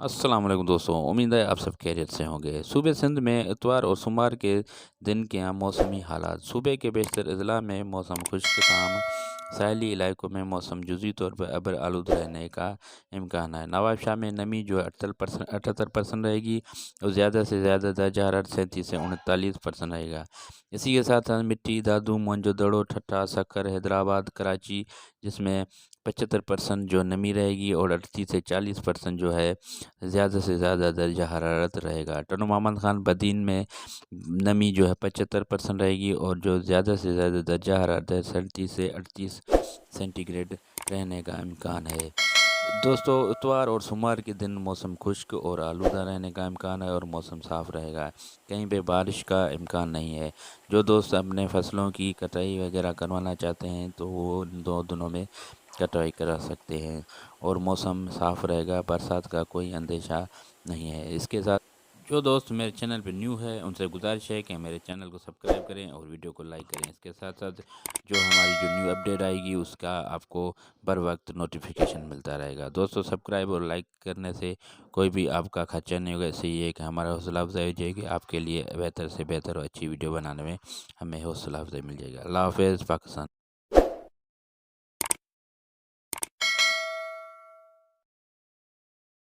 अस्सलाम वालेकुम दोस्तों, उम्मीद है आप सब खैरियत से होंगे। सूबे सिंध में इतवार और सोमवार के दिन के यहाँ मौसमी हालात। सूबे के बेशतर अजला में मौसम खुश्क ताम, साहली इलाकों में मौसम जुज़ी तौर पर अबर आलूद रहने का इम्कान है। नवाब शाह में नमी जो है 78% रहेगी और ज़्यादा से ज़्यादा दर्जा हरारत 37 से 39% रहेगा। इसी के साथ साथ मिट्टी, दादू, मोइनजोदड़ो, ठट्ठा, सक्कर, हैदराबाद, कराची जिसमें 75% जो नमी रहेगी और 38 से 40% जो है ज़्यादा से ज़्यादा दर्जा हरारत रहेगा। टनो मोहम्मद ख़ान बदीन में नमी जो है 75% रहेगी और जो ज़्यादा से ज़्यादा दर्जा हरारत है 37 से 38 सेंटीग्रेड रहने का इम्कान है। दोस्तों, इतवार और सोमवार के दिन मौसम खुश्क और आलूदा रहने का इम्कान है और मौसम साफ़ रहेगा। कहीं पे बारिश का इम्कान नहीं है। जो दोस्त अपने फसलों की कटाई वगैरह करवाना चाहते हैं तो वो इन 2 दिनों में कटाई करा सकते हैं और मौसम साफ़ रहेगा, बरसात का कोई अंदेशा नहीं है। इसके साथ जो दोस्त मेरे चैनल पे न्यू है उनसे गुजारिश है कि मेरे चैनल को सब्सक्राइब करें और वीडियो को लाइक करें। इसके साथ साथ जो हमारी जो न्यू अपडेट आएगी उसका आपको बर वक्त नोटिफिकेशन मिलता रहेगा। दोस्तों, सब्सक्राइब और लाइक करने से कोई भी आपका खर्चा नहीं होगा। इससे ये है कि हमारा हौसला अफजाई हो जाएगी, आपके लिए बेहतर से बेहतर और अच्छी वीडियो बनाने में हमें हौसला अफजाई मिल जाएगा। अल्लाह हाफ़िज़। पाकिस्तान।